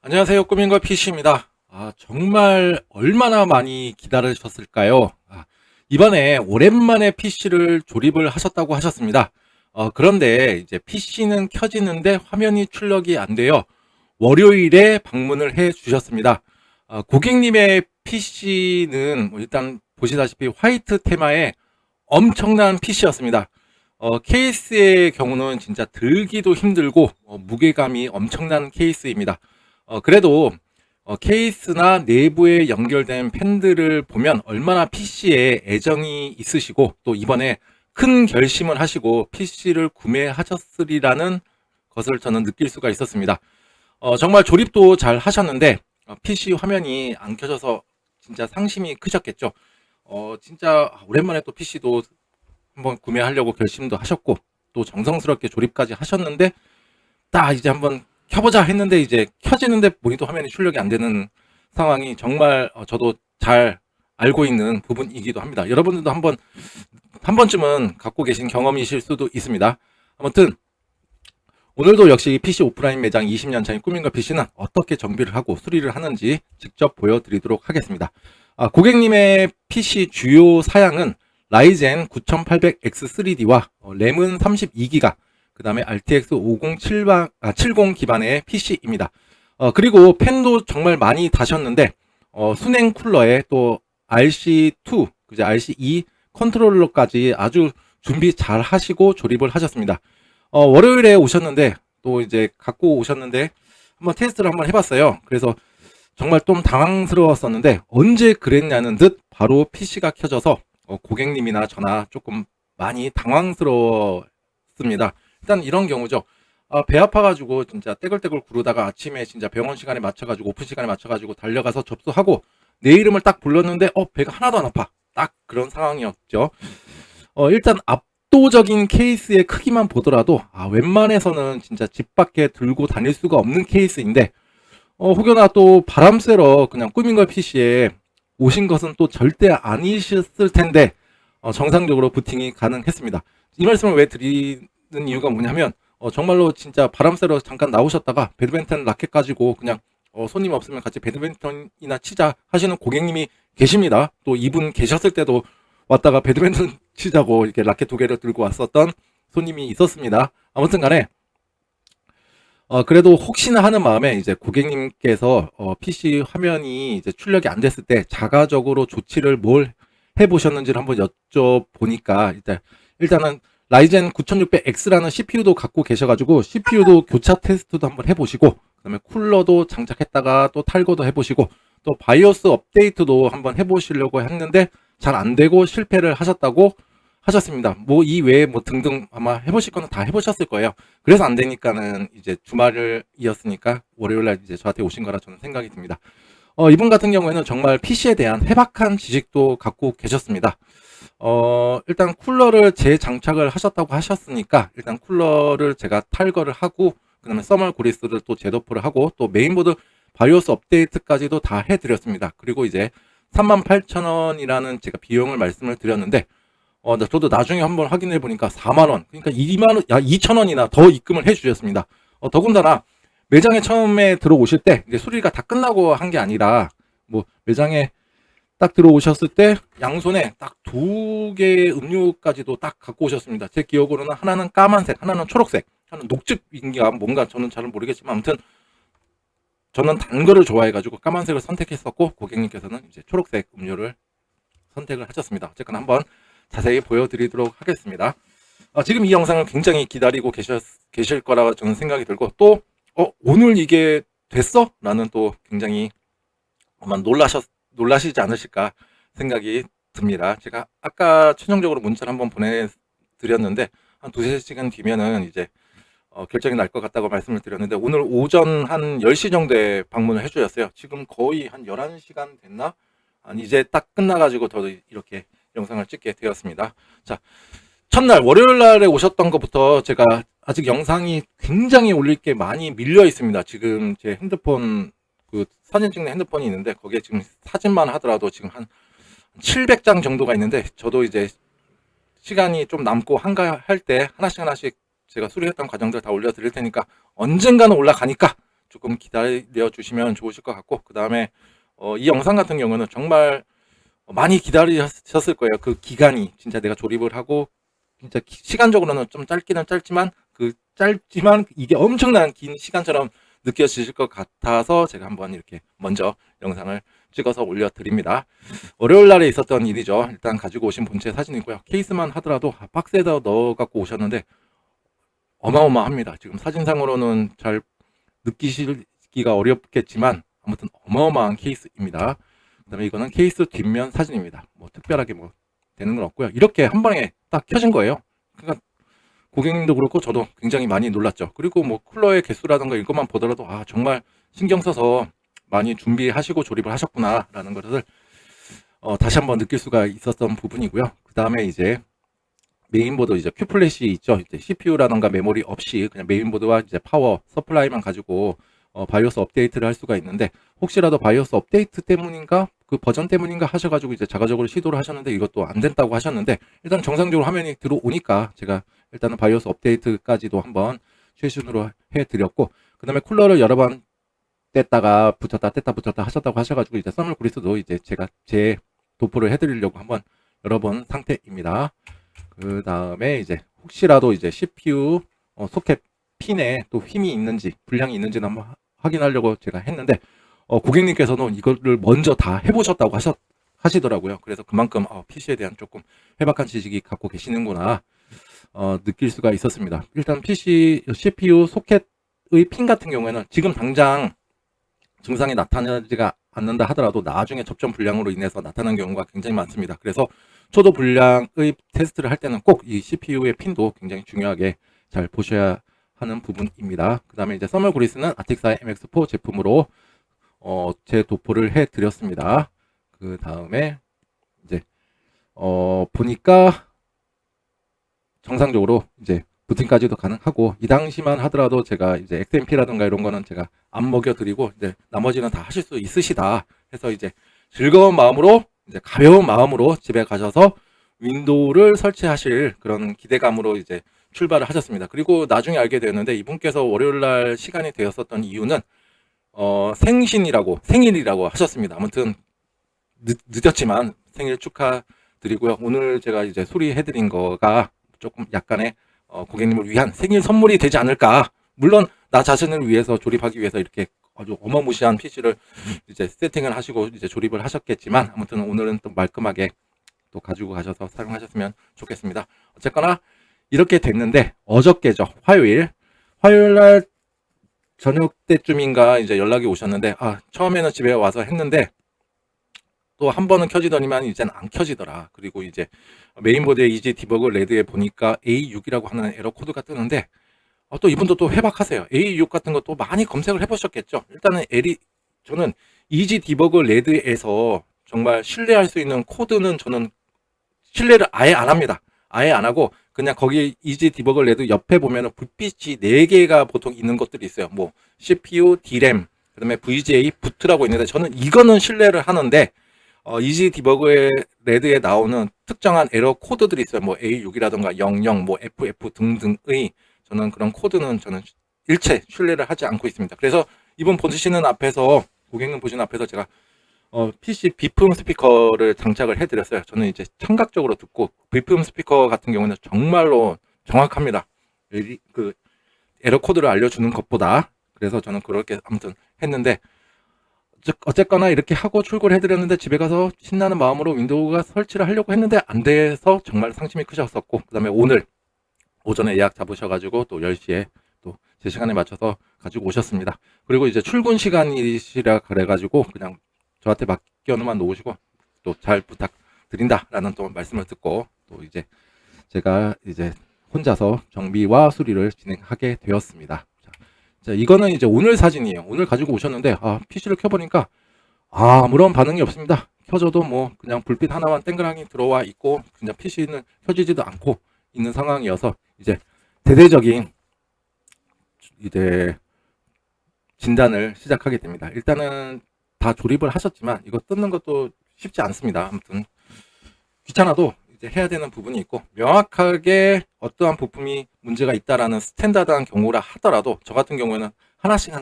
안녕하세요. 꾸민걸 PC입니다. 정말 얼마나 많이 기다리셨을까요? 이번에 오랜만에 PC를 조립을 하셨다고 하셨습니다. 그런데 이제 PC는 켜지는데 화면이 출력이 안 돼요. 월요일에 방문을 해 주셨습니다. 고객님의 PC는 일단 보시다시피 화이트 테마의 엄청난 PC였습니다. 케이스의 경우는 진짜 들기도 힘들고 무게감이 엄청난 케이스입니다. 그래도 케이스나 내부에 연결된 팬들을 보면 얼마나 PC에 애정이 있으시고 또 이번에 큰 결심을 하시고 PC를 구매하셨으리라는 것을 저는 느낄 수가 있었습니다. 정말 조립도 잘 하셨는데 PC 화면이 안 켜져서 진짜 상심이 크셨겠죠. 진짜 오랜만에 또 PC도 한번 구매하려고 결심도 하셨고 또 정성스럽게 조립까지 하셨는데 딱 이제 한번 켜보자 했는데 이제 켜지는데 모니터 화면이 출력이 안 되는 상황이 정말 저도 잘 알고 있는 부분이기도 합니다. 여러분들도 한 번쯤은 갖고 계신 경험이실 수도 있습니다. 아무튼 오늘도 역시 PC 오프라인 매장 20년 차인 꾸민걸 PC는 어떻게 정비를 하고 수리를 하는지 직접 보여드리도록 하겠습니다. 고객님의 PC 주요 사양은 라이젠 9800X3D와 램은 32기가, 그 다음에 RTX 5070 기반의 PC입니다. 그리고 팬도 정말 많이 다셨는데 순행 쿨러에 또 RC2, 그죠? RC2 컨트롤러까지 아주 준비 잘 하시고 조립을 하셨습니다. 월요일에 오셨는데 또 이제 갖고 오셨는데 한번 테스트를 한번 해봤어요. 그래서 정말 좀 당황스러웠었는데 언제 그랬냐는 듯 바로 PC가 켜져서 고객님이나 저나 조금 많이 당황스러웠습니다. 일단 이런 경우죠. 배 아파가지고 진짜 떼굴떼굴 구르다가 아침에 진짜 병원 시간에 맞춰가지고 오픈 시간에 맞춰가지고 달려가서 접수하고 내 이름을 딱 불렀는데 배가 하나도 안 아파. 딱 그런 상황이었죠. 일단 압도적인 케이스의 크기만 보더라도 웬만해서는 진짜 집 밖에 들고 다닐 수가 없는 케이스인데 혹여나 또 바람 쐬러 그냥 꾸민걸 PC에 오신 것은 또 절대 아니셨을 텐데 정상적으로 부팅이 가능했습니다. 이 말씀을 왜 드리는 이유가 뭐냐면 정말로 진짜 바람 쐬러 잠깐 나오셨다가 배드민턴 라켓 가지고 그냥 손님 없으면 같이 배드민턴이나 치자 하시는 고객님이 계십니다. 또 이분 계셨을 때도 왔다가 배드민턴 치자고 이렇게 라켓 두 개를 들고 왔었던 손님이 있었습니다. 아무튼 간에 그래도 혹시나 하는 마음에 이제 고객님께서 PC 화면이 이제 출력이 안 됐을 때 자가적으로 조치를 뭘 해보셨는지를 한번 여쭤보니까 일단은 라이젠 9600X라는 CPU도 갖고 계셔가지고 CPU도 교차 테스트도 한번 해보시고 그다음에 쿨러도 장착했다가 또 탈거도 해보시고 또 바이오스 업데이트도 한번 해보시려고 했는데 잘 안 되고 실패를 하셨다고 하셨습니다. 뭐 이 외에 뭐 등등 아마 해보실 거는 다 해보셨을 거예요. 그래서 안 되니까는 이제 주말을 이었으니까 월요일날 이제 저한테 오신 거라 저는 생각이 듭니다. 이분 같은 경우에는 정말 PC에 대한 해박한 지식도 갖고 계셨습니다. 일단 쿨러를 재장착을 하셨다고 하셨으니까 일단 쿨러를 제가 탈거를 하고 그 다음에 써멀 고리스를 또 재도포를 하고 또 메인보드 바이오스 업데이트까지도 다 해드렸습니다. 그리고 이제 38,000원이라는 제가 비용을 말씀을 드렸는데 저도 나중에 한번 확인해 보니까 4만원, 그러니까 2,000원이나 더 입금을 해 주셨습니다. 더군다나 매장에 처음에 들어오실 때 이제 수리가 다 끝나고 한 게 아니라 뭐 매장에 딱 들어오셨을 때 양손에 딱 두 개의 음료까지도 딱 갖고 오셨습니다. 제 기억으로는 하나는 까만색, 하나는 초록색, 하나는 녹즙인가 뭔가 저는 잘 모르겠지만 아무튼 저는 단 거를 좋아해가지고 까만색을 선택했었고 고객님께서는 이제 초록색 음료를 선택을 하셨습니다. 어쨌거나 한번 자세히 보여드리도록 하겠습니다. 지금 이 영상을 굉장히 기다리고 계실 거라 저는 생각이 들고 또 오늘 이게 됐어? 라는 또 굉장히 아마 놀라시지 않으실까 생각이 듭니다. 제가 아까 최종적으로 문자를 한번 보내드렸는데 한 두세 시간 뒤면은 이제 결정이 날 것 같다고 말씀을 드렸는데 오늘 오전 한 10시 정도에 방문을 해주셨어요. 지금 거의 한 11시간 됐나? 이제 딱 끝나가지고 저도 이렇게 영상을 찍게 되었습니다. 자, 첫날 월요일 날에 오셨던 것부터 제가 아직 영상이 굉장히 올릴 게 많이 밀려 있습니다. 지금 제 핸드폰 그 사진 찍는 핸드폰이 있는데 거기에 지금 사진만 하더라도 지금 한 700장 정도가 있는데 저도 이제 시간이 좀 남고 한가할 때 하나씩 제가 수리했던 과정들 다 올려드릴 테니까 언젠가는 올라가니까 조금 기다려 주시면 좋으실 것 같고, 그 다음에 이 영상 같은 경우는 정말 많이 기다리셨을 거예요. 그 기간이 진짜 내가 조립을 하고 진짜 시간적으로는 좀 짧기는 짧지만 그 짧지만 이게 엄청난 긴 시간처럼 느껴지실 것 같아서 제가 한번 이렇게 먼저 영상을 찍어서 올려드립니다. 월요일 날에 있었던 일이죠. 일단 가지고 오신 본체 사진이고요. 케이스만 하더라도 박스에다 넣어 갖고 오셨는데 어마어마합니다. 지금 사진상으로는 잘 느끼시기가 어렵겠지만 아무튼 어마어마한 케이스입니다. 그 다음에 이거는 케이스 뒷면 사진입니다. 뭐 특별하게 뭐 되는 건 없고요. 이렇게 한 방에 딱 켜진 거예요. 그러니까 고객님도 그렇고 저도 굉장히 많이 놀랐죠. 그리고 뭐 쿨러의 개수라든가 이것만 보더라도 아 정말 신경 써서 많이 준비하시고 조립을 하셨구나 라는 것을 다시 한번 느낄 수가 있었던 부분이고요. 그 다음에 이제 메인보드 이제 큐플래시 있죠. 이제 CPU라든가 메모리 없이 그냥 메인보드와 이제 파워 서플라이만 가지고 바이오스 업데이트를 할 수가 있는데, 혹시라도 바이오스 업데이트 때문인가 그 버전 때문인가 하셔가지고 이제 자가적으로 시도를 하셨는데 이것도 안 된다고 하셨는데, 일단 정상적으로 화면이 들어오니까 제가 일단은 바이오스 업데이트까지도 한번 최신으로 해드렸고, 그 다음에 쿨러를 여러 번 뗐다가 붙였다 뗐다 붙였다 하셨다고 하셔가지고 이제 썰물 그리스도 이제 제가 제 도포를 해드리려고 한번 열어본 상태입니다. 그 다음에 이제 혹시라도 이제 CPU 소켓 핀에 또 힘이 있는지 불량이 있는지는 한번 확인하려고 제가 했는데 고객님께서는 이거를 먼저 다 해보셨다고 하시더라고요. 그래서 그만큼 PC에 대한 조금 해박한 지식이 갖고 계시는구나 느낄 수가 있었습니다. 일단 CPU 소켓의 핀 같은 경우에는 지금 당장 증상이 나타나지가 않는다 하더라도 나중에 접점 불량으로 인해서 나타나는 경우가 굉장히 많습니다. 그래서 초도 불량의 테스트를 할 때는 꼭 이 CPU의 핀도 굉장히 중요하게 잘 보셔야 하는 부분입니다. 그 다음에 이제 서멀 그리스는 아틱사의 MX4 제품으로 제 도포를 해 드렸습니다. 그 다음에 이제 보니까 정상적으로 이제 부팅까지도 가능하고, 이 당시만 하더라도 제가 이제 XMP라든가 이런 거는 제가 안 먹여드리고 이제 나머지는 다 하실 수 있으시다 해서 이제 즐거운 마음으로 이제 가벼운 마음으로 집에 가셔서 윈도우를 설치하실 그런 기대감으로 이제 출발을 하셨습니다. 그리고 나중에 알게 되었는데 이분께서 월요일날 시간이 되었었던 이유는 생일이라고 하셨습니다. 아무튼 늦었지만 생일 축하드리고요. 오늘 제가 이제 수리해드린 거가 조금 약간의 고객님을 위한 생일 선물이 되지 않을까. 물론 나 자신을 위해서 조립하기 위해서 이렇게 아주 어마무시한 PC를 이제 세팅을 하시고 이제 조립을 하셨겠지만, 아무튼 오늘은 또 말끔하게 또 가지고 가셔서 사용하셨으면 좋겠습니다. 어쨌거나 이렇게 됐는데 어저께죠. 화요일 날 저녁 때쯤인가 이제 연락이 오셨는데 처음에는 집에 와서 했는데 또 한 번은 켜지더니만 이제는 안 켜지더라. 그리고 이제 메인보드에 이지 디버그 레드에 보니까 A6이라고 하는 에러 코드가 뜨는데 또 이분도 또 해박하세요. A6 같은 것도 많이 검색을 해보셨겠죠. 일단은 저는 이지 디버그 레드에서 정말 신뢰할 수 있는 코드는 저는 신뢰를 아예 안 합니다. 아예 안 하고 그냥 거기 이지 디버그 레드 옆에 보면은 불빛이 4개가 보통 있는 것들이 있어요. 뭐 CPU, DRAM, 그다음에 VGA, 부트라고 있는데 저는 이거는 신뢰를 하는데 이지 디버그 레드에 나오는 특정한 에러 코드들이 있어요. 뭐 A6이라든가 00, 뭐 FF 등등의 저는 그런 코드는 저는 일체 신뢰를 하지 않고 있습니다. 그래서 이번 보시는 앞에서 고객님 보시는 앞에서 제가 PC 비품 스피커를 장착을 해드렸어요. 저는 이제 청각적으로 듣고 비품 스피커 같은 경우는 정말로 정확합니다. 그 에러 코드를 알려주는 것보다. 그래서 저는 그렇게 아무튼 했는데 어쨌거나 이렇게 하고 출고를 해드렸는데 집에 가서 신나는 마음으로 윈도우가 설치를 하려고 했는데 안 돼서 정말 상심이 크셨었고, 그 다음에 오늘 오전에 예약 잡으셔가지고 또 10시에 또 제 시간에 맞춰서 가지고 오셨습니다. 그리고 이제 출근 시간이시라 그래가지고 그냥 저한테 맡겨놓만 놓으시고 또 잘 부탁드린다라는 또 말씀을 듣고 또 이제 제가 이제 혼자서 정비와 수리를 진행하게 되었습니다. 자, 이거는 이제 오늘 사진이에요. 오늘 가지고 오셨는데 PC를 켜보니까 아무런 반응이 없습니다. 켜져도 뭐 그냥 불빛 하나만 땡그랑이 들어와 있고 그냥 PC는 켜지지도 않고 있는 상황이어서 이제 대대적인 이제 진단을 시작하게 됩니다. 일단은 다 조립을 하셨지만 이거 뜯는 것도 쉽지 않습니다. 아무튼 귀찮아도 이제 해야 되는 부분이 있고, 명확하게 어떠한 부품이 문제가 있다라는 스탠다드한 경우라 하더라도 저 같은 경우에는 하나씩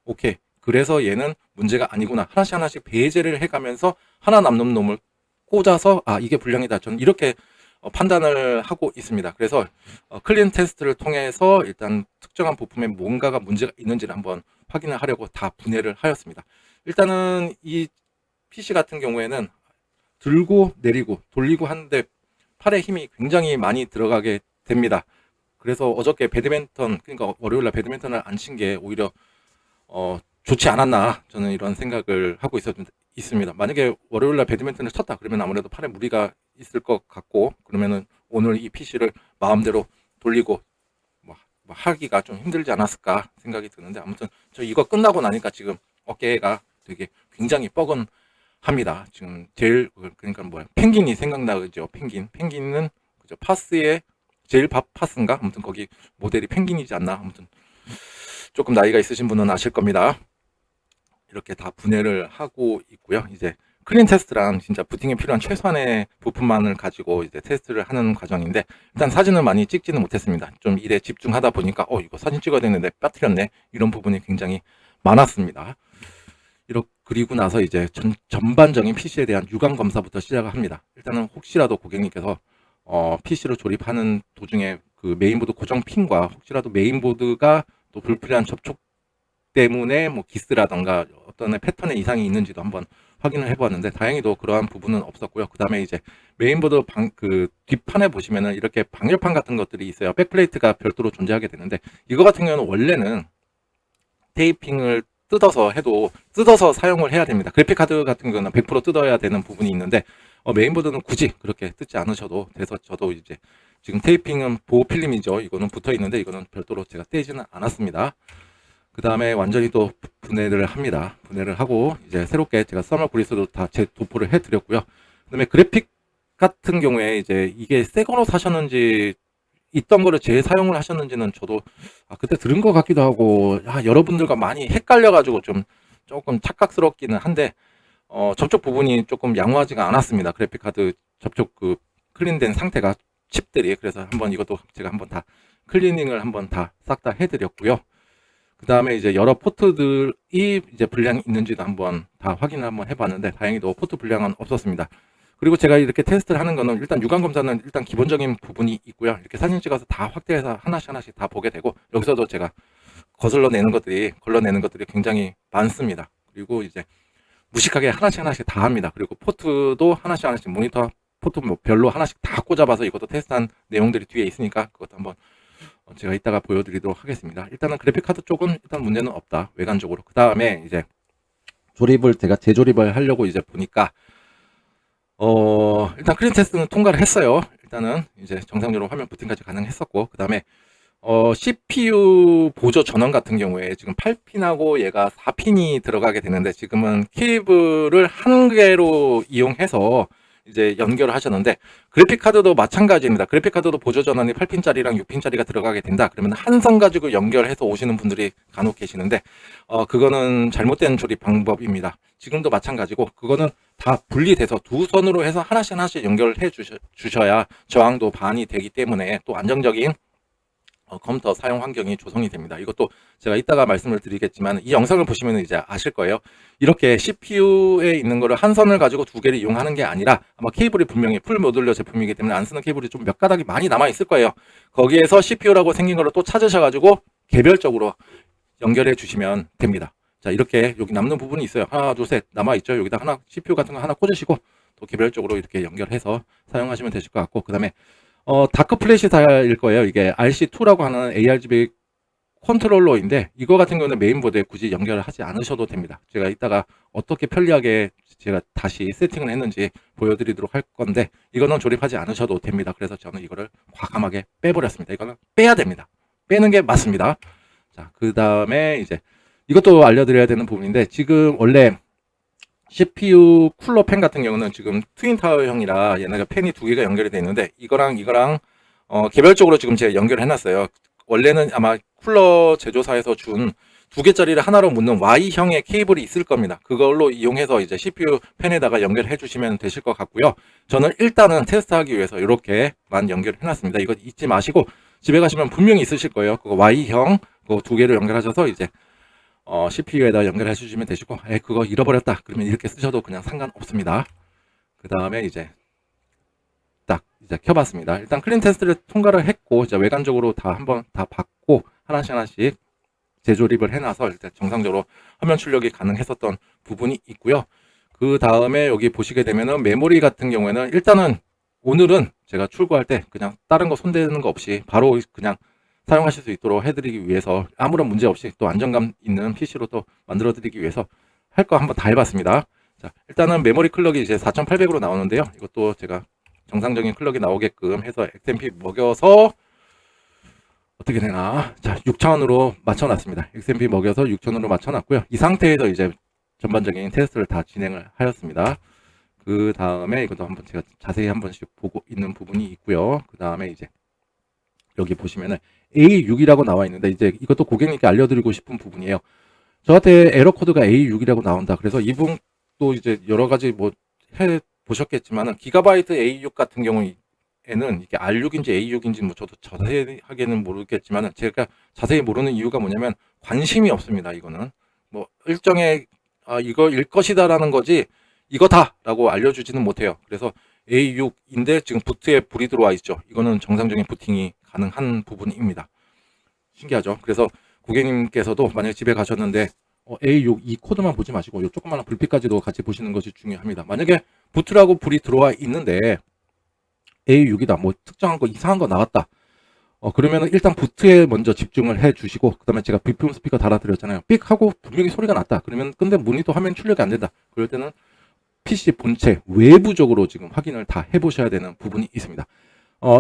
오케이. 그래서 얘는 문제가 아니구나. 하나씩 하나씩 배제를 해가면서 하나 남는 놈을 꽂아서 이게 불량이다. 저는 이렇게 판단을 하고 있습니다. 그래서 클린 테스트를 통해서 일단 특정한 부품에 뭔가가 문제가 있는지를 한번 확인을 하려고 다 분해를 하였습니다. 일단은 이 PC 같은 경우에는 들고 내리고 돌리고 하는데 팔에 힘이 굉장히 많이 들어가게 됩니다. 그래서 어저께 배드민턴, 그러니까 월요일날 배드민턴을 안 친 게 오히려 좋지 않았나, 저는 이런 생각을 하고 있습니다. 만약에 월요일날 배드민턴을 쳤다 그러면 아무래도 팔에 무리가 있을 것 같고, 그러면은 오늘 이 PC를 마음대로 돌리고 뭐 하기가 좀 힘들지 않았을까 생각이 드는데, 아무튼 저 이거 끝나고 나니까 지금 어깨가 되게 굉장히 뻐근합니다. 지금 제일, 그러니까 뭐야, 펭귄이 생각나죠. 펭귄은 그죠, 파스의 제일 파스인가, 아무튼 거기 모델이 펭귄이지 않나. 아무튼 조금 나이가 있으신 분은 아실 겁니다. 이렇게 다 분해를 하고 있고요. 이제 클린 테스트랑 진짜 부팅에 필요한 최소한의 부품만을 가지고 이제 테스트를 하는 과정인데, 일단 사진을 많이 찍지는 못했습니다. 좀 일에 집중하다 보니까 이거 사진 찍어야 되는데 빠뜨렸네, 이런 부분이 굉장히 많았습니다. 그리고 나서 이제 전반적인 PC에 대한 유감 검사부터 시작을 합니다. 일단은 혹시라도 고객님께서 PC로 조립하는 도중에 그 메인보드 고정 핀과 혹시라도 메인보드가 또 불필요한 접촉 때문에 뭐 기스라던가 어떤 패턴의 이상이 있는지도 한번 확인을 해보았는데, 다행히도 그러한 부분은 없었고요. 그 다음에 이제 메인보드 그 뒷판에 보시면은 이렇게 방열판 같은 것들이 있어요. 백플레이트가 별도로 존재하게 되는데, 이거 같은 경우는 원래는 테이핑을 뜯어서 사용을 해야 됩니다. 그래픽카드 같은 경우는 100% 뜯어야 되는 부분이 있는데, 메인보드는 굳이 그렇게 뜯지 않으셔도 돼서, 저도 이제 지금 테이핑은 보호 필름이죠. 이거는 붙어 있는데 이거는 별도로 제가 떼지는 않았습니다. 그 다음에 완전히 또 분해를 합니다. 분해를 하고 이제 새롭게 제가 써머 그리스도 다 재도포를 해드렸고요. 그 다음에 그래픽 같은 경우에 이제 이게 새 거로 사셨는지 있던 거를 재사용을 하셨는지는 저도 그때 들은 것 같기도 하고, 여러분들과 많이 헷갈려가지고 좀 조금 착각스럽기는 한데, 접촉 부분이 조금 양호하지가 않았습니다. 그래픽카드 접촉 그 클린된 상태가, 칩들이. 그래서 한번 이것도 제가 한번 다 클리닝을 한번 다 싹 다 해드렸고요. 그 다음에 이제 여러 포트들이 이제 불량이 있는지도 한번 다 확인을 한번 해봤는데, 다행히도 포트 불량은 없었습니다. 그리고 제가 이렇게 테스트를 하는 거는 일단 유감 검사는 일단 기본적인 부분이 있고요. 이렇게 사진 찍어서 다 확대해서 하나씩 다 보게 되고, 여기서도 제가 걸러내는 것들이 굉장히 많습니다. 그리고 이제 무식하게 하나씩 다 합니다. 그리고 포트도 하나씩 모니터 포트 뭐 별로 하나씩 다 꽂아봐서 이것도 테스트한 내용들이 뒤에 있으니까 그것도 한번 제가 이따가 보여드리도록 하겠습니다. 일단은 그래픽카드 쪽은 일단 문제는 없다, 외관적으로. 그 다음에 이제 제가 재조립을 하려고 이제 보니까 일단 클린 테스트는 통과를 했어요. 일단은 이제 정상적으로 화면 부팅까지 가능했었고, 그 다음에 CPU 보조 전원 같은 경우에 지금 8핀하고 얘가 4핀이 들어가게 되는데, 지금은 케이블을 한 개로 이용해서 이제 연결을 하셨는데, 그래픽카드도 마찬가지입니다. 그래픽카드도 보조 전원이 8핀짜리랑 6핀짜리가 들어가게 된다 그러면 한 선 가지고 연결해서 오시는 분들이 간혹 계시는데, 그거는 잘못된 조립 방법입니다. 지금도 마찬가지고, 그거는 다 분리돼서 두 선으로 해서 하나씩 연결해 주셔야 저항도 반이 되기 때문에 또 안정적인 컴퓨터 사용 환경이 조성이 됩니다. 이것도 제가 이따가 말씀을 드리겠지만, 이 영상을 보시면 이제 아실 거예요. 이렇게 CPU에 있는 거를 한 선을 가지고 두 개를 이용하는 게 아니라, 아마 케이블이 분명히 풀 모듈러 제품이기 때문에 안 쓰는 케이블이 좀 몇 가닥이 많이 남아 있을 거예요. 거기에서 CPU라고 생긴 거를 또 찾으셔가지고 개별적으로 연결해 주시면 됩니다. 자, 이렇게 여기 남는 부분이 있어요. 하나, 둘, 셋 남아 있죠. 여기다 하나, CPU 같은 거 하나 꽂으시고 또 개별적으로 이렇게 연결해서 사용하시면 되실 것 같고, 그 다음에 다크 플래시사일 거예요. 이게 RC2라고 하는 ARGB 컨트롤러인데, 이거 같은 경우는 메인보드에 굳이 연결을 하지 않으셔도 됩니다. 제가 이따가 어떻게 편리하게 제가 다시 세팅을 했는지 보여드리도록 할 건데, 이거는 조립하지 않으셔도 됩니다. 그래서 저는 이거를 과감하게 빼버렸습니다. 이거는 빼야 됩니다. 빼는 게 맞습니다. 자, 그 다음에 이제 이것도 알려드려야 되는 부분인데, 지금 원래 CPU 쿨러 팬 같은 경우는 지금 트윈타워형이라 얘네가 팬이 두 개가 연결이 되어 있는데, 이거랑 개별적으로 지금 제가 연결을 해놨어요. 원래는 아마 쿨러 제조사에서 준 두 개짜리를 하나로 묶는 Y형의 케이블이 있을 겁니다. 그걸로 이용해서 이제 CPU 팬에다가 연결해 주시면 되실 것 같고요. 저는 일단은 테스트하기 위해서 이렇게만 연결을 해놨습니다. 이거 잊지 마시고 집에 가시면 분명히 있으실 거예요. 그거 Y형 그거 두 개를 연결하셔서 이제 CPU에다 연결해 주시면 되시고, 그거 잃어버렸다 그러면 이렇게 쓰셔도 그냥 상관없습니다. 그 다음에 이제 딱 이제 켜봤습니다. 일단 클린 테스트를 통과를 했고, 이제 외관적으로 다 한번 다 봤고, 하나씩 재조립을 해놔서 일단 정상적으로 화면 출력이 가능했었던 부분이 있고요. 그 다음에 여기 보시게 되면은 메모리 같은 경우에는 일단은 오늘은 제가 출고할 때 그냥 다른 거 손대는 거 없이 바로 그냥 사용하실 수 있도록 해드리기 위해서 아무런 문제 없이 또 안정감 있는 PC로 또 만들어 드리기 위해서 할 거 한번 다 해봤습니다. 자, 일단은 메모리 클럭이 이제 4800으로 나오는데요. 이것도 제가 정상적인 클럭이 나오게끔 해서 XMP 먹여서 어떻게 되나. 자, 6000으로 맞춰놨습니다. XMP 먹여서 6000으로 맞춰놨고요. 이 상태에서 이제 전반적인 테스트를 다 진행을 하였습니다. 그 다음에 이것도 한번 제가 자세히 한 번씩 보고 있는 부분이 있고요. 그 다음에 이제 여기 보시면은 A6이라고 나와 있는데 이제 이것도 고객님께 알려드리고 싶은 부분이에요. 저한테 에러 코드가 A6이라고 나온다. 그래서 이분도 이제 여러 가지 뭐 해 보셨겠지만은 기가바이트 A6 같은 경우에는 이게 R6인지 A6인지 뭐 저도 자세하게는 모르겠지만은 제가 자세히 모르는 이유가 뭐냐면 관심이 없습니다. 이거는 뭐 일정의 이거일 것이다라는 거지 이거다라고 알려주지는 못해요. 그래서 A6인데 지금 부트에 불이 들어와 있죠. 이거는 정상적인 부팅이 가능한 부분입니다. 신기하죠. 그래서 고객님께서도 만약에 집에 가셨는데 A6 이 코드만 보지 마시고 이 조그마한 불빛까지도 같이 보시는 것이 중요합니다. 만약에 부트라고 불이 들어와 있는데 A6이다 뭐 특정한 거 이상한 거 나왔다. 그러면은 일단 부트에 먼저 집중을 해 주시고 그 다음에 제가 BPM 스피커 달아드렸잖아요. 삑 하고 분명히 소리가 났다. 그러면 근데 모니터 화면 출력이 안 된다. 그럴 때는 PC 본체 외부적으로 지금 확인을 다 해보셔야 되는 부분이 있습니다.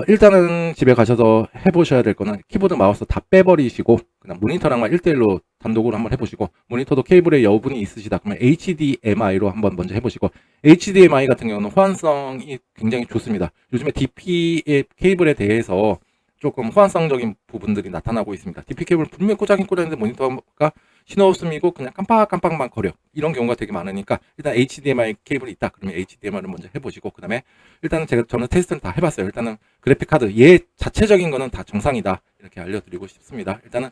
일단은 집에 가셔서 해보셔야 될 거는 키보드 마우스 다 빼버리시고 그냥 모니터랑만 1대1로 단독으로 한번 해보시고 모니터도 케이블에 여분이 있으시다 그러면 HDMI로 한번 먼저 해보시고 HDMI 같은 경우는 호환성이 굉장히 좋습니다. 요즘에 DP의 케이블에 대해서 조금 호환성적인 부분들이 나타나고 있습니다. DP 케이블 분명히 꽂아긴 꽂았는데 모니터가 신호 없음이고 그냥 깜빡깜빡만 거려 이런 경우가 되게 많으니까 일단 HDMI 케이블이 있다 그러면 HDMI를 먼저 해보시고 그 다음에 일단은 저는 테스트를 다 해봤어요. 일단은 그래픽 카드 얘 자체적인 거는 다 정상이다 이렇게 알려드리고 싶습니다. 일단은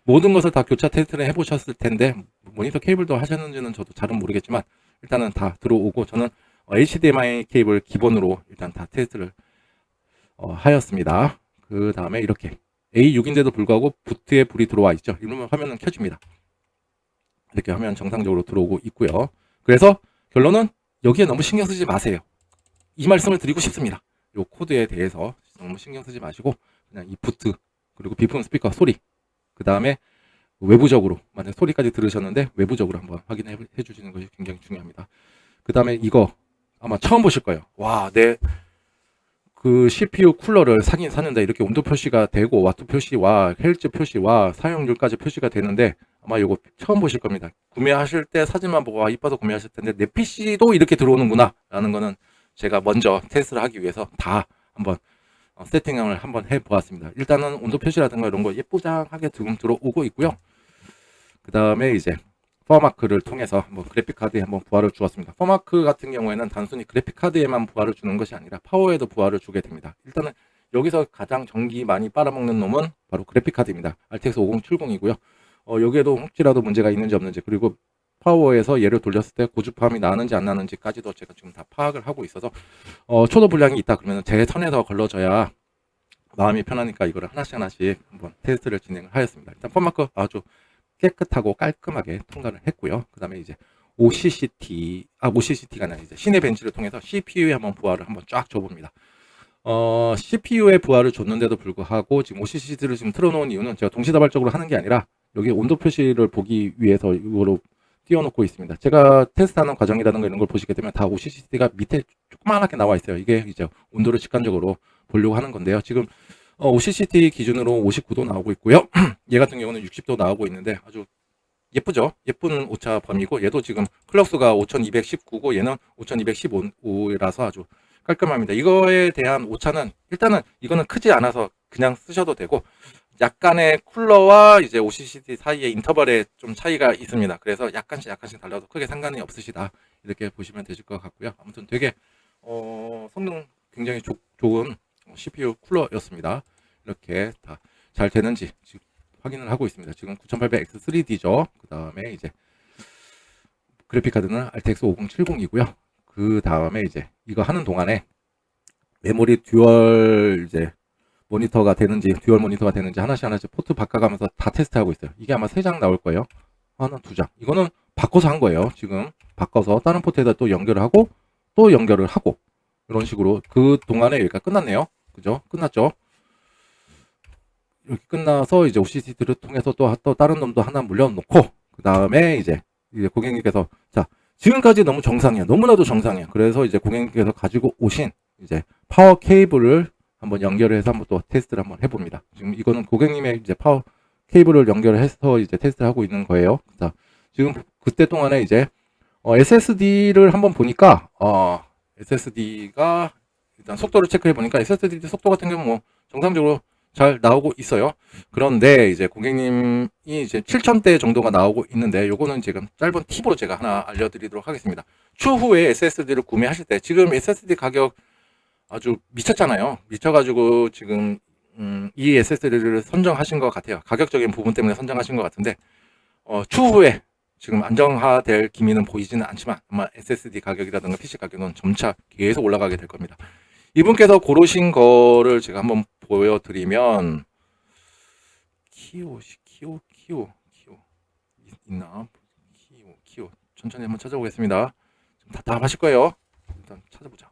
모든 것을 다 교차 테스트를 해보셨을 텐데 모니터 케이블도 하셨는지는 저도 잘은 모르겠지만 일단은 다 들어오고 저는 HDMI 케이블 기본으로 일단 다 테스트를 하였습니다. 그 다음에 이렇게 A6인데도 불구하고 부트에 불이 들어와 있죠. 이러면 화면은 켜집니다. 이렇게 화면 정상적으로 들어오고 있고요. 그래서 결론은 여기에 너무 신경 쓰지 마세요. 이 말씀을 드리고 싶습니다. 이 코드에 대해서 너무 신경 쓰지 마시고 그냥 이 부트 그리고 비품 스피커 소리 그 다음에 외부적으로 만약 소리까지 들으셨는데 외부적으로 한번 확인해 주시는 것이 굉장히 중요합니다. 그 다음에 이거 아마 처음 보실 거예요. 와, 내 그 CPU 쿨러를 사긴 샀는데 이렇게 온도 표시가 되고 와트 표시와 헬츠 표시와 사용률까지 표시가 되는데 아마 이거 처음 보실 겁니다. 구매하실 때 사진만 보고 이뻐서 구매하실 텐데 내 PC도 이렇게 들어오는구나 라는 거는 제가 먼저 테스트를 하기 위해서 다 한번 세팅을 한번 해 보았습니다. 일단은 온도 표시라든가 이런 거 예쁘장하게 지금 들어오고 있고요. 그 다음에 이제 퍼마크를 통해서 한번 그래픽 카드에 한번 부하를 주었습니다. 퍼마크 같은 경우에는 단순히 그래픽 카드에만 부하를 주는 것이 아니라 파워에도 부하를 주게 됩니다. 일단은 여기서 가장 전기 많이 빨아먹는 놈은 바로 그래픽 카드입니다. RTX 5070이고요. 여기에도 혹시라도 문제가 있는지 없는지 그리고 파워에서 얘를 돌렸을 때 고주파음이 나는지 안 나는지까지도 제가 지금 다 파악을 하고 있어서 초도 불량이 있다 그러면 제 선에서 걸러져야 마음이 편하니까 이거를 하나씩 한번 테스트를 진행을 하였습니다. 일단 퍼마크 아주 깨끗하고 깔끔하게 통과를 했고요. 그 다음에 이제 OCCT가 아니라 이제 시내 벤치를 통해서 CPU에 한번 부하를 한번 쫙 줘봅니다. CPU에 부하를 줬는데도 불구하고 지금 OCCT를 지금 틀어놓은 이유는 제가 동시다발적으로 하는 게 아니라 여기 온도 표시를 보기 위해서 이거로 띄워놓고 있습니다. 제가 테스트하는 과정이라든가 이런 걸 보시게 되면 다 OCCT가 밑에 조그만하게 나와 있어요. 이게 이제 온도를 직관적으로 보려고 하는 건데요. 지금 OCCT 기준으로 59도 나오고 있고요. 얘 같은 경우는 60도 나오고 있는데 아주 예쁘죠? 예쁜 오차 범위고 얘도 지금 클럭수가 5219고 얘는 5215라서 아주 깔끔합니다. 이거에 대한 오차는 일단은 이거는 크지 않아서 그냥 쓰셔도 되고 약간의 쿨러와 이제 OCCT 사이의 인터벌에 좀 차이가 있습니다. 그래서 약간씩 달라도 크게 상관이 없으시다. 이렇게 보시면 되실 것 같고요. 아무튼 되게 성능 굉장히 좋은 CPU 쿨러였습니다. 이렇게 다 잘 되는지 확인을 하고 있습니다. 지금 9800X3D죠. 그 다음에 이제 그래픽 카드는 RTX 5070이고요. 그 다음에 이제 이거 하는 동안에 메모리 듀얼 이제 모니터가 되는지 하나씩 포트 바꿔가면서 다 테스트하고 있어요. 이게 아마 3장 나올 거예요. 하나, 2장. 이거는 바꿔서 한 거예요. 지금 바꿔서 다른 포트에다 또 연결을 하고 또 연결을 하고 이런 식으로 그 동안에 여기가 끝났네요. 그죠? 끝났죠? 이렇게 끝나서 이제 OCT를 통해서 또 다른 놈도 하나 물려놓고 그 다음에 이제 고객님께서 자 지금까지 너무 정상이야. 너무나도 정상이야. 그래서 이제 고객님께서 가지고 오신 이제 파워 케이블을 한번 연결을 해서 한번 또 테스트를 한번 해봅니다. 지금 이거는 고객님의 이제 파워 케이블을 연결해서 이제 테스트를 하고 있는 거예요. 자, 지금 그때 동안에 이제 SSD를 한번 보니까 SSD가 일단 속도를 체크해 보니까 SSD 속도 같은 경우는 뭐 정상적으로 잘 나오고 있어요. 그런데 이제 고객님이 이제 7000대 정도가 나오고 있는데 요거는 지금 짧은 팁으로 제가 하나 알려드리도록 하겠습니다. 추후에 SSD를 구매하실 때 지금 SSD 가격 아주 미쳤잖아요. 미쳐가지고 지금 이 SSD를 선정하신 것 같아요. 가격적인 부분 때문에 선정하신 것 같은데 추후에 지금 안정화될 기미는 보이지는 않지만 아마 SSD 가격이라든가 PC 가격은 점차 계속 올라가게 될 겁니다. 이분께서 고르신 거를 제가 한번 보여드리면 키오 있나? 키오 천천히 한번 찾아보겠습니다. 좀 답답하실 거예요. 일단 찾아보자.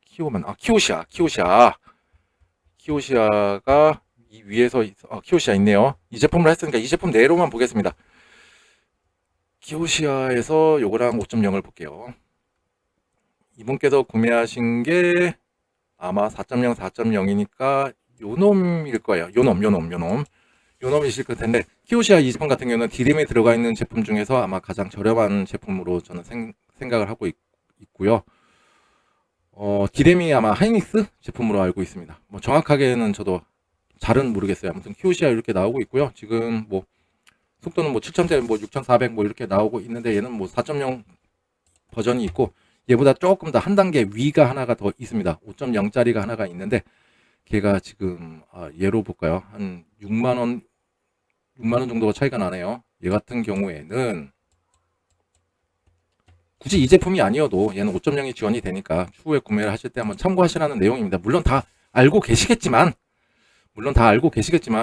키오만 키오시아가 이 위에서 키오시아 있네요. 이 제품을 했으니까 이 제품 내로만 보겠습니다. 키오시아에서 요거랑 5.0을 볼게요. 이분께서 구매하신 게 아마 4.0, 4.0이니까 요놈일 거예요. 요놈이실 것 텐데 키오시아 이 제품 같은 경우는 디램에 들어가 있는 제품 중에서 아마 가장 저렴한 제품으로 저는 생각을 하고 있고요. 디램이 아마 하이닉스 제품으로 알고 있습니다. 뭐 정확하게는 저도 잘은 모르겠어요. 아무튼 키오시아 이렇게 나오고 있고요. 지금 뭐 속도는 뭐 7000대, 뭐 6400 뭐 이렇게 나오고 있는데 얘는 뭐 4.0 버전이 있고 얘보다 조금 더 한 단계 위가 하나가 더 있습니다. 5.0짜리가 하나가 있는데 걔가 지금 얘로 볼까요? 한 6만원 정도가 차이가 나네요. 얘 같은 경우에는 굳이 이 제품이 아니어도 얘는 5.0이 지원이 되니까 추후에 구매를 하실 때 한번 참고하시라는 내용입니다. 물론 다 알고 계시겠지만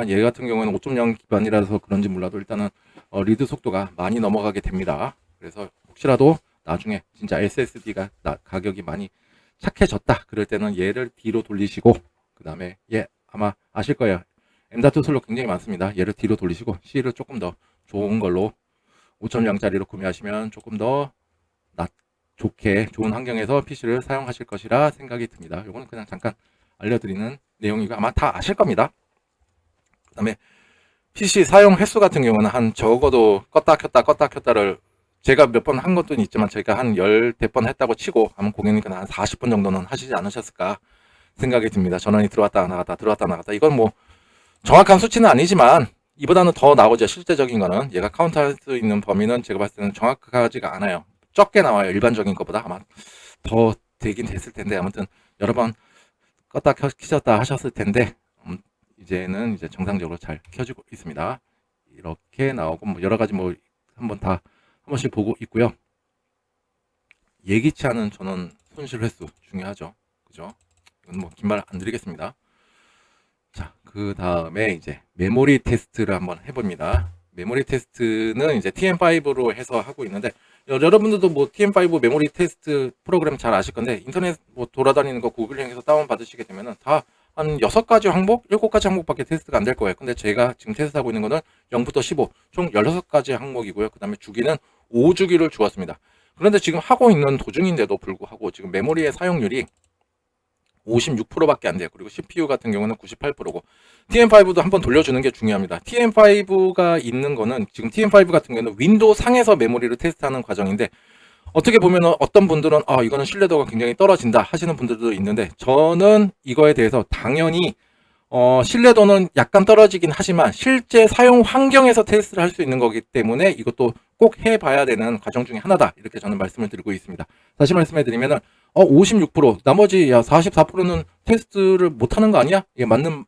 얘 같은 경우에는 5.0 기반이라서 그런지 몰라도 일단은 리드 속도가 많이 넘어가게 됩니다. 그래서 혹시라도 나중에 진짜 SSD가 가격이 많이 착해졌다 그럴 때는 얘를 뒤로 돌리시고 그 다음에 얘 아마 아실 거예요. M.2 슬롯 굉장히 많습니다. 얘를 뒤로 돌리시고 C를 조금 더 좋은 걸로 5.0짜리로 구매하시면 조금 더 좋은 환경에서 PC를 사용하실 것이라 생각이 듭니다. 요거는 그냥 잠깐 알려드리는 내용이고 아마 다 아실 겁니다. 그 다음에 PC 사용 횟수 같은 경우는 한 적어도 껐다 켰다를 제가 몇 번 한 것도 있지만 제가 한 10번 했다고 치고 아마 고객님께서 한 40번 정도는 하시지 않으셨을까 생각이 듭니다. 전원이 들어왔다 나갔다 이건 뭐 정확한 수치는 아니지만 이보다는 더 나오죠. 실제적인 거는 얘가 카운트할 수 있는 범위는 제가 봤을 때는 정확하지가 않아요. 적게 나와요. 일반적인 것보다 아마 더 되긴 됐을 텐데 아무튼 여러 번 껐다 켜졌다 하셨을 텐데 이제는 이제 정상적으로 잘 켜지고 있습니다. 이렇게 나오고 뭐 여러 가지 뭐 한 번씩 보고 있고요. 예기치 않은 전원 손실 횟수 중요하죠. 그죠? 이건 뭐 긴 말 안 드리겠습니다. 자, 그 다음에 이제 메모리 테스트를 한번 해봅니다. 메모리 테스트는 이제 TM5로 해서 하고 있는데 여러분들도 뭐 TM5 메모리 테스트 프로그램 잘 아실 건데 인터넷 뭐 돌아다니는 거 구글링해서 다운 받으시게 되면은 다 한 6가지 항목, 7가지 항목밖에 테스트가 안 될 거예요. 근데 제가 지금 테스트하고 있는 거는 0부터 15, 총 16가지 항목이고요. 그 다음에 주기는 5주기를 주었습니다. 그런데 지금 하고 있는 도중인데도 불구하고 지금 메모리의 사용률이 56%밖에 안 돼요. 그리고 CPU 같은 경우는 98%고 TM5도 한번 돌려주는 게 중요합니다. TM5가 있는 거는 지금 TM5 같은 경우는 윈도우 상에서 메모리를 테스트하는 과정인데 어떻게 보면 어떤 분들은 이거는 신뢰도가 굉장히 떨어진다 하시는 분들도 있는데 저는 이거에 대해서 당연히 신뢰도는 약간 떨어지긴 하지만 실제 사용 환경에서 테스트를 할 수 있는 거기 때문에 이것도 꼭 해봐야 되는 과정 중에 하나다. 이렇게 저는 말씀을 드리고 있습니다. 다시 말씀해 드리면은 56% 나머지 44%는 테스트를 못하는 거 아니야? 이게 맞는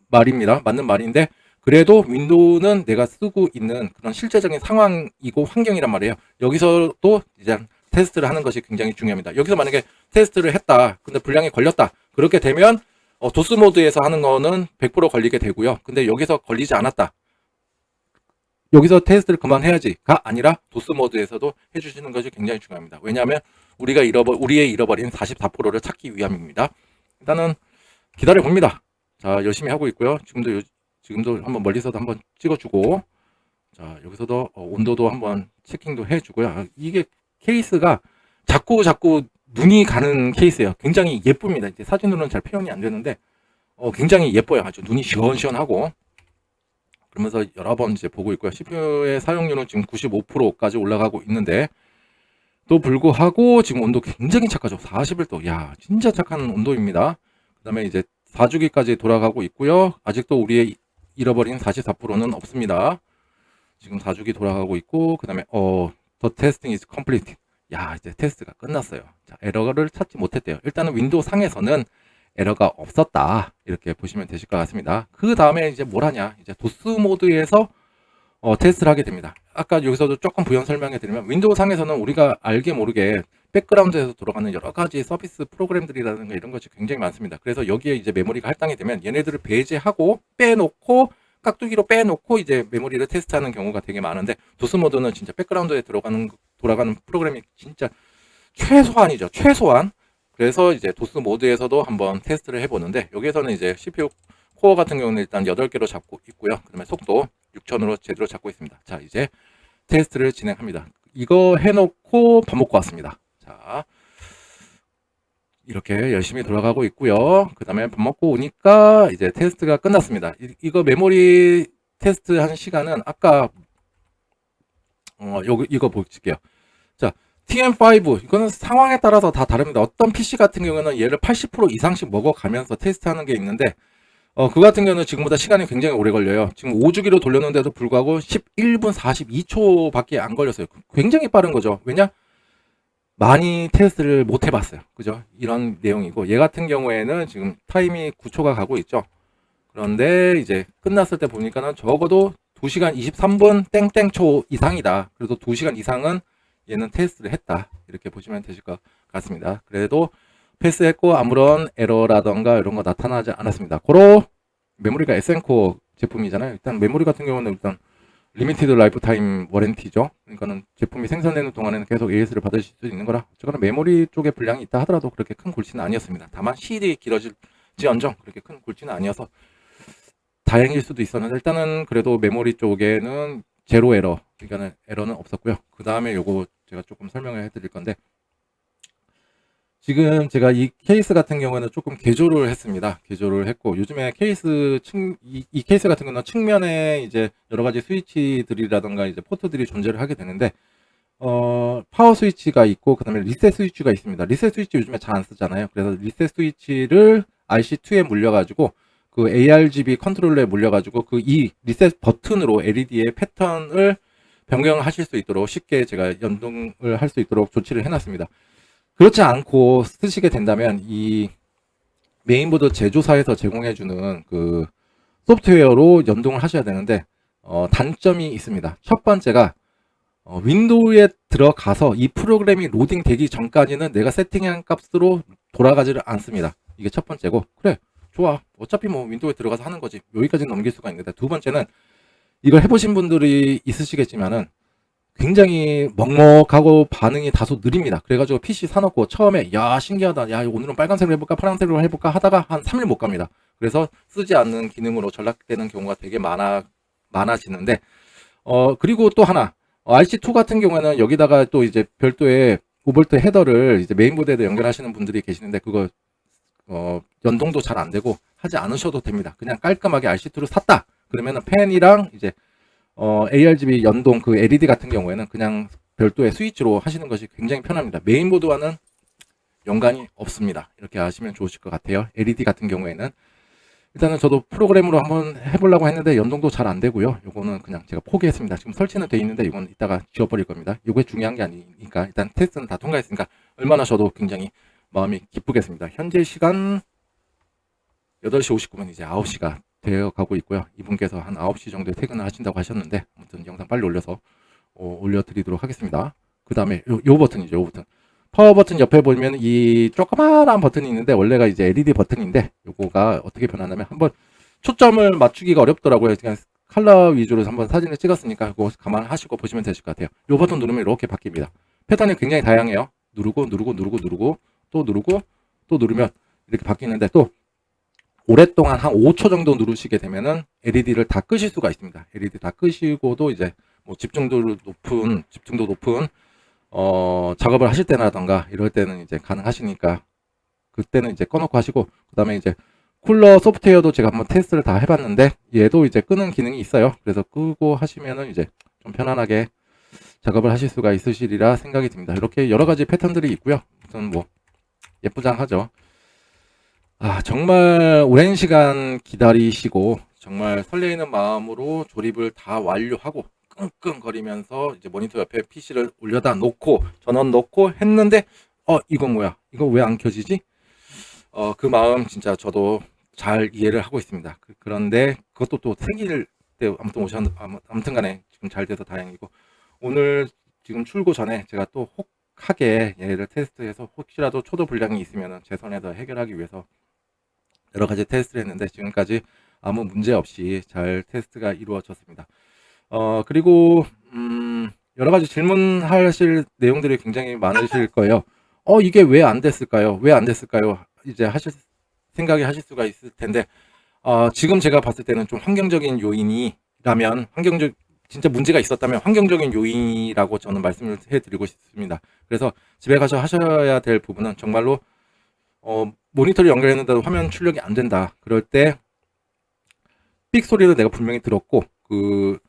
말입니다. 맞는 말인데 그래도 윈도우는 내가 쓰고 있는 그런 실제적인 상황이고 환경이란 말이에요. 여기서도 이제 테스트를 하는 것이 굉장히 중요합니다. 여기서 만약에 테스트를 했다. 근데 불량이 걸렸다. 그렇게 되면 도스 모드에서 하는 거는 100% 걸리게 되고요. 근데 여기서 걸리지 않았다. 여기서 테스트를 그만해야지가 아니라 도스 모드에서도 해주시는 것이 굉장히 중요합니다. 왜냐하면 우리의 잃어버린 44%를 찾기 위함입니다. 일단은 기다려 봅니다. 자, 열심히 하고 있고요. 지금도 한번 멀리서도 한번 찍어주고, 자, 여기서도 온도도 한번 체킹도 해주고요. 이게 케이스가 자꾸 눈이 가는 케이스예요. 굉장히 예쁩니다. 이제 사진으로는 잘 표현이 안 되는데, 굉장히 예뻐요. 아주 눈이 시원시원하고. 그러면서 여러 번 이제 보고 있고요. CPU의 사용률은 지금 95%까지 올라가고 있는데, 또 불구하고 지금 온도 굉장히 착하죠. 41도. 야, 진짜 착한 온도입니다. 그 다음에 이제 4주기까지 돌아가고 있고요. 아직도 우리의 잃어버린 44%는 없습니다. 지금 4주기 돌아가고 있고, 그 다음에 the testing is complete. 야, 이제 테스트가 끝났어요. 자, 에러를 찾지 못했대요. 일단은 윈도우 상에서는 에러가 없었다. 이렇게 보시면 되실 것 같습니다. 그 다음에 이제 뭘 하냐. 이제 도스 모드에서 테스트를 하게 됩니다. 아까 여기서도 조금 부연 설명해 드리면 윈도우 상에서는 우리가 알게 모르게 백그라운드에서 돌아가는 여러 가지 서비스 프로그램들이라든가 이런 것이 굉장히 많습니다. 그래서 여기에 이제 메모리가 할당이 되면 얘네들을 배제하고 빼놓고 깍두기로 빼놓고 이제 메모리를 테스트하는 경우가 되게 많은데 도스 모드는 진짜 백그라운드에 돌아가는 프로그램이 진짜 최소한이죠. 최소한. 그래서 이제 도스 모드에서도 한번 테스트를 해보는데 여기에서는 이제 CPU 코어 같은 경우는 일단 8개로 잡고 있고요. 그 다음에 속도 6000으로 제대로 잡고 있습니다. 자, 이제 테스트를 진행합니다. 이거 해놓고 밥 먹고 왔습니다. 자, 이렇게 열심히 돌아가고 있고요. 그 다음에 밥 먹고 오니까 이제 테스트가 끝났습니다. 이거 메모리 테스트 한 시간은 아까 이거 보실게요. 자, TM5 이거는 상황에 따라서 다 다릅니다. 어떤 PC 같은 경우는 얘를 80% 이상씩 먹어가면서 테스트하는 게 있는데 그 같은 경우는 지금보다 시간이 굉장히 오래 걸려요. 지금 5주기로 돌렸는데도 불구하고 11분 42초밖에 안 걸렸어요. 굉장히 빠른 거죠. 왜냐? 많이 테스트를 못 해봤어요. 그죠? 이런 내용이고 얘 같은 경우에는 지금 타임이 9초가 가고 있죠. 그런데 이제 끝났을 때 보니까는 적어도 2시간 23분 땡땡초 이상이다. 그래도 2시간 이상은 얘는 테스트를 했다. 이렇게 보시면 되실 것 같습니다. 그래도 패스했고 아무런 에러라던가 이런 거 나타나지 않았습니다. 고로 메모리가 SN코어 제품이잖아요. 일단 메모리 같은 경우는 일단 리미티드 라이프 타임 워런티죠. 그러니까는 제품이 생산되는 동안에는 계속 AS를 받으실 수 있는 거라 어쨌거나 메모리 쪽에 불량이 있다 하더라도 그렇게 큰 골치는 아니었습니다. 다만 시일이 길어질지언정 그렇게 큰 골치는 아니어서 다행일 수도 있었는데 일단은 그래도 메모리 쪽에는 제로 에러, 그러니까는 에러는 없었고요. 그 다음에 요거 제가 조금 설명을 해드릴 건데 지금 제가 이 케이스 같은 경우에는 조금 개조를 했습니다. 개조를 했고 요즘에 이 케이스 같은 경우는 측면에 이제 여러 가지 스위치들이라던가 이제 포트들이 존재를 하게 되는데 파워 스위치가 있고 그 다음에 리셋 스위치가 있습니다. 리셋 스위치 요즘에 잘 안 쓰잖아요. 그래서 리셋 스위치를 RC2에 물려가지고 그 ARGB 컨트롤러에 물려가지고 그 이 리셋 버튼으로 LED의 패턴을 변경하실 수 있도록 쉽게 제가 연동을 할 수 있도록 조치를 해놨습니다. 그렇지 않고 쓰시게 된다면 이 메인보드 제조사에서 제공해주는 그 소프트웨어로 연동을 하셔야 되는데 단점이 있습니다. 첫 번째가 윈도우에 들어가서 이 프로그램이 로딩 되기 전까지는 내가 세팅한 값으로 돌아가지를 않습니다. 이게 첫 번째고 그래 좋아 어차피 뭐 윈도우에 들어가서 하는 거지 여기까지는 넘길 수가 있는데 두 번째는 이걸 해보신 분들이 있으시겠지만은 굉장히 먹먹하고 반응이 다소 느립니다. 그래가지고 PC 사놓고 처음에 야 신기하다 야 오늘은 빨간색으로 해볼까 파란색으로 해볼까 하다가 한 3일 못 갑니다. 그래서 쓰지 않는 기능으로 전락되는 경우가 되게 많아지는데 그리고 또 하나 RC2 같은 경우에는 여기다가 또 이제 별도의 5V 헤더를 이제 메인보드에도 연결하시는 분들이 계시는데 그거 연동도 잘 안 되고 하지 않으셔도 됩니다. 그냥 깔끔하게 RC2를 샀다 그러면은 팬이랑 이제 ARGB 연동 그 LED 같은 경우에는 그냥 별도의 스위치로 하시는 것이 굉장히 편합니다. 메인보드와는 연관이 없습니다. 이렇게 하시면 좋으실 것 같아요. LED 같은 경우에는 일단은 저도 프로그램으로 한번 해보려고 했는데 연동도 잘 안 되고요. 요거는 그냥 제가 포기했습니다. 지금 설치는 돼 있는데 이건 이따가 지워버릴 겁니다. 요게 중요한 게 아니니까 일단 테스트는 다 통과했으니까 얼마나 저도 굉장히 마음이 기쁘겠습니다. 현재 시간 8시 59분 이제 9시가 되어 가고 있고요. 이분께서 한 9시 정도에 퇴근을 하신다고 하셨는데 아무튼 영상 빨리 올려서 올려드리도록 하겠습니다. 그 다음에 요 버튼이죠. 요 버튼. 파워 버튼 옆에 보면 이 조그마한 버튼이 있는데 원래가 이제 LED 버튼인데 요거가 어떻게 변하냐면 한번 초점을 맞추기가 어렵더라고요. 그냥 컬러 위주로 한번 사진을 찍었으니까 그거 감안하시고 보시면 되실 것 같아요. 요 버튼 누르면 이렇게 바뀝니다. 패턴이 굉장히 다양해요. 누르고 또 누르고 또 누르면 이렇게 바뀌는데 또 오랫동안 한 5초 정도 누르시게 되면은 LED를 다 끄실 수가 있습니다. LED 다 끄시고도 이제 뭐 집중도 높은 작업을 하실 때라던가 이럴 때는 이제 가능하시니까 그때는 이제 꺼놓고 하시고, 그 다음에 이제 쿨러 소프트웨어도 제가 한번 테스트를 다 해봤는데 얘도 이제 끄는 기능이 있어요. 그래서 끄고 하시면은 이제 좀 편안하게 작업을 하실 수가 있으시리라 생각이 듭니다. 이렇게 여러 가지 패턴들이 있고요. 우선 뭐 예쁘장하죠. 정말 오랜 시간 기다리시고 정말 설레이는 마음으로 조립을 다 완료하고 끙끙거리면서 이제 모니터 옆에 PC를 올려다 놓고 전원 놓고 했는데 이건 뭐야? 이거 왜 안 켜지지? 그 마음 진짜 저도 잘 이해를 하고 있습니다. 그런데 그것도 또 생일 때 아무튼 아무튼 간에 지금 잘 돼서 다행이고, 오늘 지금 출고 전에 제가 또 혹하게 얘를 테스트해서 혹시라도 초도 불량이 있으면 제 손에서 해결하기 위해서 여러 가지 테스트를 했는데 지금까지 아무 문제 없이 잘 테스트가 이루어졌습니다. 그리고 여러 가지 질문하실 내용들이 굉장히 많으실 거예요. 이게 왜 안 됐을까요? 왜 안 됐을까요? 이제 생각이 하실 수가 있을 텐데, 지금 제가 봤을 때는 좀 환경적인 요인이라면, 진짜 문제가 있었다면 환경적인 요인이라고 저는 말씀을 해드리고 싶습니다. 그래서 집에 가서 하셔야 될 부분은 정말로 모니터를 연결했는데도 화면 출력이 안 된다. 그럴 때 삑 소리를 내가 분명히 들었고 그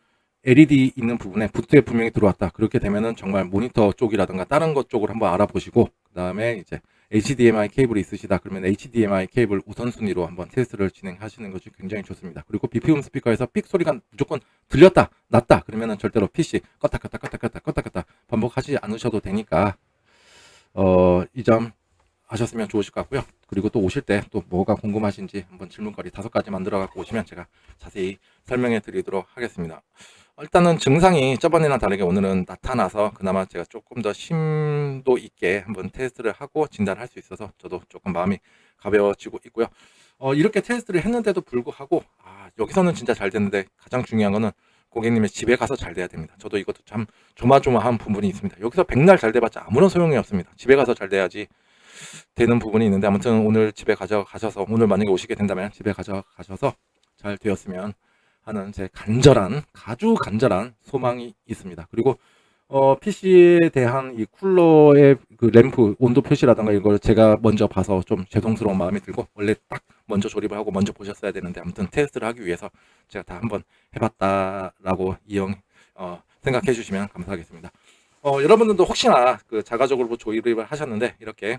LED 있는 부분에 부트에 분명히 들어왔다. 그렇게 되면은 정말 모니터 쪽이라든가 다른 것 쪽을 한번 알아보시고, 그 다음에 이제 HDMI 케이블이 있으시다. 그러면 HDMI 케이블 우선순위로 한번 테스트를 진행하시는 것이 굉장히 좋습니다. 그리고 BPM 스피커에서 삑 소리가 무조건 들렸다, 났다. 그러면은 절대로 PC 껐다 반복하지 않으셔도 되니까 이 점 하셨으면 좋으실 것 같고요. 그리고 또 오실 때 또 뭐가 궁금하신지 한번 질문거리 5가지 만들어 갖고 오시면 제가 자세히 설명해 드리도록 하겠습니다. 일단은 증상이 저번이랑 다르게 오늘은 나타나서 그나마 제가 조금 더 심도 있게 한번 테스트를 하고 진단할 수 있어서 저도 조금 마음이 가벼워지고 있고요. 이렇게 테스트를 했는데도 불구하고 여기서는 진짜 잘 됐는데 가장 중요한 거는 고객님의 집에 가서 잘 돼야 됩니다. 저도 이것도 참 조마조마한 부분이 있습니다. 여기서 백날 잘 돼봤자 아무런 소용이 없습니다. 집에 가서 잘 돼야지 되는 부분이 있는데, 아무튼 오늘 집에 가져가셔서, 오늘 만약에 오시게 된다면 집에 가져가셔서 잘 되었으면 하는 제 아주 간절한 소망이 있습니다. 그리고 PC에 대한 이 쿨러의 그 램프 온도 표시라든가 이걸 제가 먼저 봐서 좀 죄송스러운 마음이 들고, 원래 딱 먼저 조립을 하고 먼저 보셨어야 되는데 아무튼 테스트를 하기 위해서 제가 다 한번 해봤다라고 생각해 주시면 감사하겠습니다. 여러분들도 혹시나 그 자가적으로 조립을 하셨는데 이렇게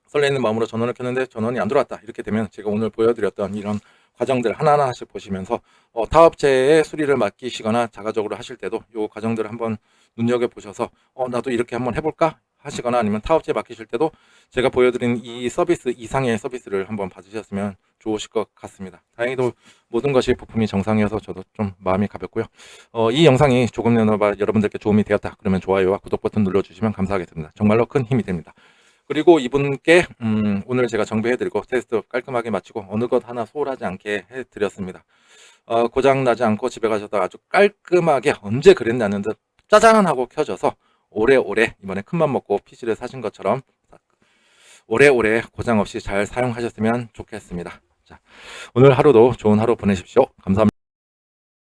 설레는 마음으로 전원을 켰는데 전원이 안 들어왔다, 이렇게 되면 제가 오늘 보여드렸던 이런 과정들 하나하나씩 보시면서 타업체에 수리를 맡기시거나 자가적으로 하실 때도 이 과정들을 한번 눈여겨보셔서 나도 이렇게 한번 해볼까 하시거나, 아니면 타업체에 맡기실 때도 제가 보여드린 이 서비스 이상의 서비스를 한번 받으셨으면 좋으실 것 같습니다. 다행히도 모든 것이 부품이 정상이어서 저도 좀 마음이 가볍고요. 이 영상이 조금이나마 여러분들께 도움이 되었다 그러면 좋아요와 구독 버튼 눌러주시면 감사하겠습니다. 정말로 큰 힘이 됩니다. 그리고 이분께 오늘 제가 정비해드리고 테스트 깔끔하게 마치고 어느 것 하나 소홀하지 않게 해드렸습니다. 고장 나지 않고 집에 가셔서 아주 깔끔하게 언제 그랬냐는 듯 짜잔 하고 켜져서 오래오래 이번에 큰맘 먹고 PC를 사신 것처럼 오래오래 고장 없이 잘 사용하셨으면 좋겠습니다. 자, 오늘 하루도 좋은 하루 보내십시오. 감사합니다.